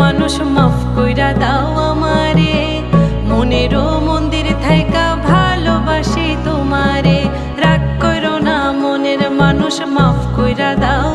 মানুষ মাফ কইরা দাও আমারে, মনেরও মন্দির থাইকা ভালোবাসি তোমারে। রাগ কইরো না মনের মানুষ, মাফ কইরা দাও